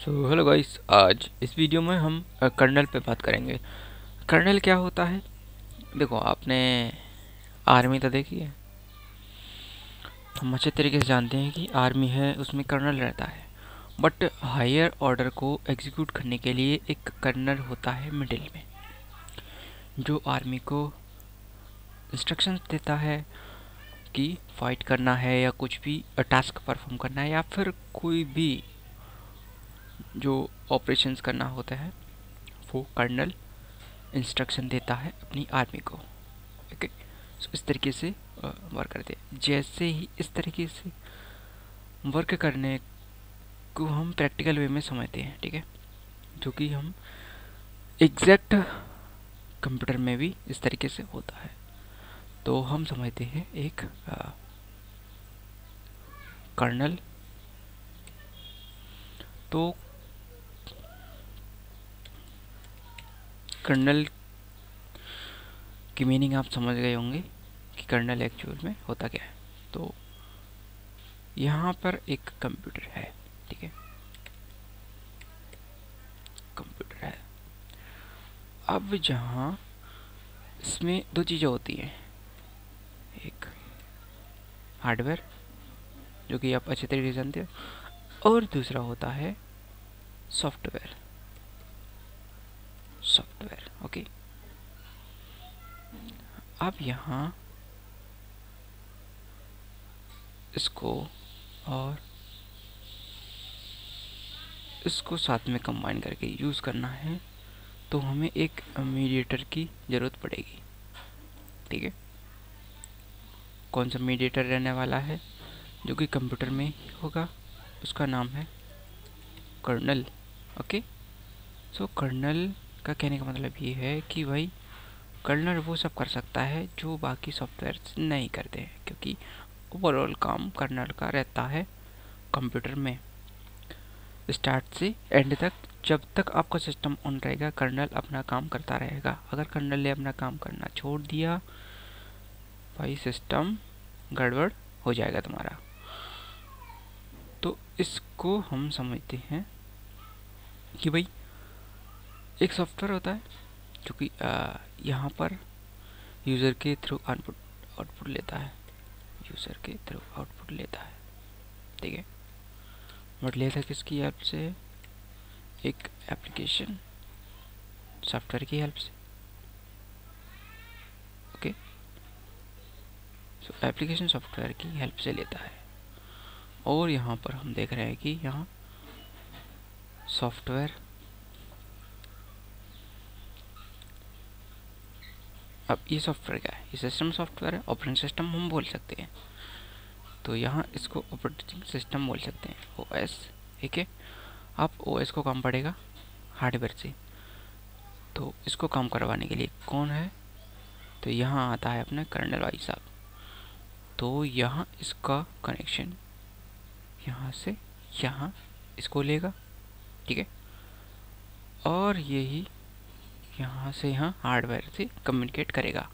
So hello guys, आज इस video में हम कर्नल पे बात करेंगे। कर्नल क्या होता है? देखो, आपने आर्मी तो देखी है। हम अच्छे तरीके से जानते हैं कि आर्मी है, उसमें कर्नल रहता है। बट हायर ऑर्डर को एग्जीक्यूट करने के लिए एक कर्नल होता है मिडिल में, जो आर्मी को इंस्ट्रक्शंस देता है कि फाइट करना है या कुछ भी टास्क परफॉर्म करना है, या फिर कोई भी जो ऑपरेशंस करना होता है वो कर्नल इंस्ट्रक्शन देता है अपनी आर्मी को। ओके, सो इस तरीके से वर्क करते हैं। जैसे ही इस तरीके से वर्क करने को हम प्रैक्टिकल वे में समझते हैं, ठीक है, जो कि हम एग्जैक्ट कंप्यूटर में भी इस तरीके से होता है। तो हम समझते हैं एक कर्नल। तो कर्नल की मीनिंग आप समझ गए होंगे कि कर्नल एक्चुअल में होता क्या है। तो यहाँ पर एक कंप्यूटर है, ठीक है, कंप्यूटर है। अब जहाँ इसमें दो चीज़ें होती हैं, एक हार्डवेयर जो कि आप अच्छे तरीके से जानते हैं, और दूसरा होता है सॉफ्टवेयर। Software, okay. अब यहाँ इसको और इसको साथ में कंबाइन करके यूज़ करना है, तो हमें एक मीडिएटर की ज़रूरत पड़ेगी, ठीक है। कौन सा मीडिएटर रहने वाला है जो कि कंप्यूटर में ही होगा? उसका नाम है कर्नल। ओके, सो कर्नल का कहने का मतलब ये है कि भाई कर्नल वो सब कर सकता है जो बाकी सॉफ्टवेयर नहीं करते हैं, क्योंकि ओवरऑल काम कर्नल का रहता है कंप्यूटर में, स्टार्ट से एंड तक। जब तक आपका सिस्टम ऑन रहेगा कर्नल अपना काम करता रहेगा। अगर कर्नल ने अपना काम करना छोड़ दिया भाई, सिस्टम गड़बड़ हो जाएगा तुम्हारा। तो इसको हम समझते हैं कि भाई एक सॉफ्टवेयर होता है जो कि यहाँ पर यूज़र के थ्रू आउटपुट लेता है, यूज़र के थ्रू आउटपुट लेता है, ठीक है। बट लेता किसकी हेल्प से? एक एप्लीकेशन सॉफ्टवेयर की हेल्प से। ओके, सो एप्लीकेशन सॉफ्टवेयर की हेल्प से लेता है। और यहाँ पर हम देख रहे हैं कि यहाँ सॉफ्टवेयर, अब ये सॉफ्टवेयर क्या है? ये सिस्टम सॉफ्टवेयर है, ऑपरेटिंग सिस्टम हम बोल सकते हैं। तो यहाँ इसको ऑपरेटिंग सिस्टम बोल सकते हैं, ओएस, ठीक है। अब ओएस को काम पड़ेगा हार्डवेयर से, तो इसको काम करवाने के लिए कौन है? तो यहाँ आता है अपना कर्नल भाई साहब। तो यहाँ इसका कनेक्शन यहाँ से यहाँ इसको लेगा, ठीक है, और यही यहाँ से यहाँ हार्डवेयर से कम्युनिकेट करेगा।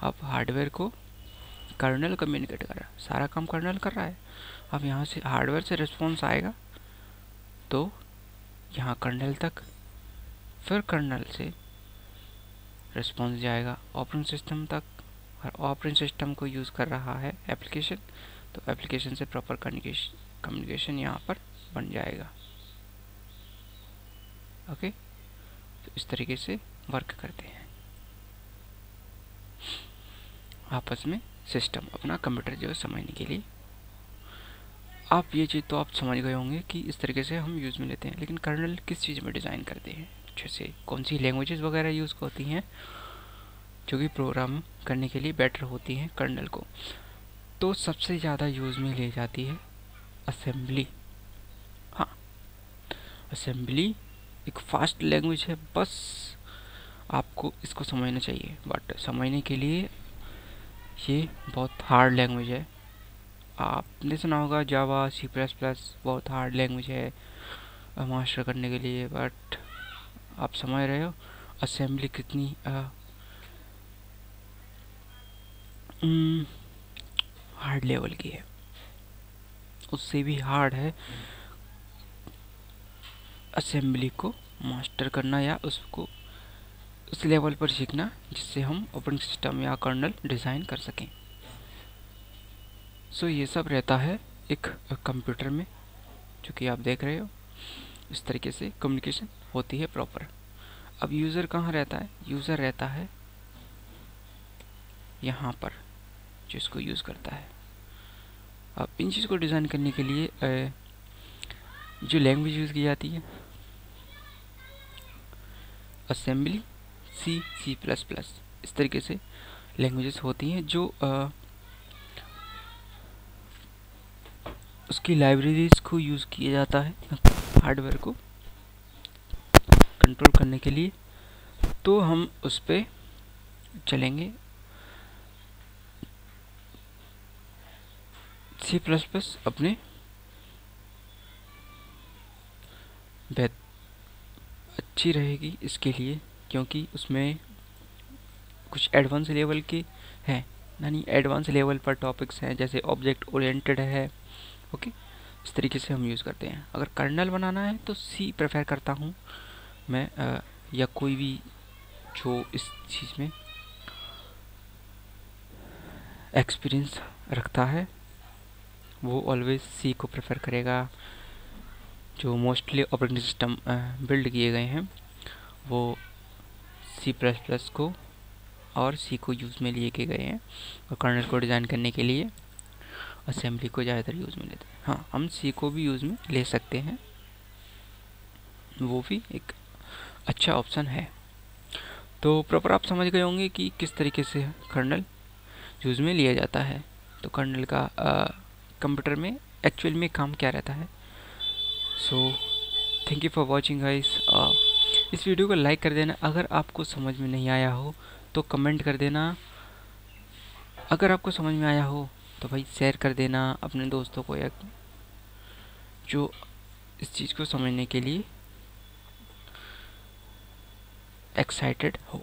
अब हार्डवेयर को कर्नल कम्युनिकेट कर रहा है, सारा काम कर्नल कर रहा है। अब यहाँ से हार्डवेयर से रिस्पॉन्स आएगा तो यहाँ कर्नल तक, फिर कर्नल से रिस्पॉन्स जाएगा ऑपरेटिंग सिस्टम तक, और ऑपरेटिंग सिस्टम को यूज़ कर रहा है एप्लीकेशन, तो एप्लीकेशन से प्रॉपर कम्युनिकेशन यहाँ पर बन जाएगा। ओके, तो इस तरीके से वर्क करते हैं आपस में सिस्टम, अपना कंप्यूटर जो है समझने के लिए। आप ये चीज़ तो आप समझ गए होंगे कि इस तरीके से हम यूज़ में लेते हैं। लेकिन कर्नल किस चीज़ में डिज़ाइन करते हैं, जैसे कौन सी लैंग्वेजेस वगैरह यूज़ होती हैं जो कि प्रोग्राम करने के लिए बेटर होती हैं कर्नल को, तो सबसे ज़्यादा यूज़ में ले जाती है असेंबली। हाँ, असेंबली एक फास्ट लैंग्वेज है, बस आपको इसको समझना चाहिए। बट समझने के लिए ये बहुत हार्ड लैंग्वेज है। आपने सुना होगा जावा, सी प्लस प्लस बहुत हार्ड लैंग्वेज है मास्टर करने के लिए, बट आप समझ रहे हो असेंबली कितनी हार्ड लेवल की है। उससे भी हार्ड है असेंबली को मास्टर करना या उसको उस लेवल पर सीखना जिससे हम ऑपरेटिंग सिस्टम या कर्नल डिज़ाइन कर सकें। सो ये सब रहता है एक कंप्यूटर में, जो कि आप देख रहे हो। इस तरीके से कम्युनिकेशन होती है प्रॉपर। अब यूज़र कहाँ रहता है? यूज़र रहता है यहाँ पर, जो इसको यूज़ करता है। अब इन चीज़ को डिज़ाइन करने के लिए जो लैंग्वेज यूज़ की जाती है, असेंबली, सी, C++, इस तरीके से लैंग्वेजेस होती हैं जो उसकी लाइब्रेरीज को यूज़ किया जाता है हार्डवेयर को कंट्रोल करने के लिए। तो हम उस पर चलेंगे। C++ अपने अच्छी रहेगी इसके लिए, क्योंकि उसमें कुछ एडवांस लेवल के हैं, यानी एडवांस लेवल पर टॉपिक्स हैं, जैसे ऑब्जेक्ट ओरिएंटेड है। ओके, इस तरीके से हम यूज़ करते हैं। अगर कर्नल बनाना है तो सी प्रेफर करता हूँ मैं, या कोई भी जो इस चीज़ में एक्सपीरियंस रखता है वो ऑलवेज सी को प्रेफर करेगा। जो मोस्टली ऑपरेटिंग सिस्टम बिल्ड किए गए हैं वो C++ को और सी को यूज़ में लिए के गए हैं, और कर्नल को डिज़ाइन करने के लिए असेंबली को ज़्यादातर यूज़ में लेते हैं। हाँ, हम सी को भी यूज़ में ले सकते हैं, वो भी एक अच्छा ऑप्शन है। तो प्रॉपर आप समझ गए होंगे कि किस तरीके से कर्नल यूज़ में लिया जाता है। तो कर्नल का कंप्यूटर में एक्चुअल में काम क्या रहता है। So thank you for watching guys. इस वीडियो को लाइक कर देना। अगर आपको समझ में नहीं आया हो तो कमेंट कर देना। अगर आपको समझ में आया हो तो भाई शेयर कर देना अपने दोस्तों को, या जो इस चीज़ को समझने के लिए एक्साइटेड हो।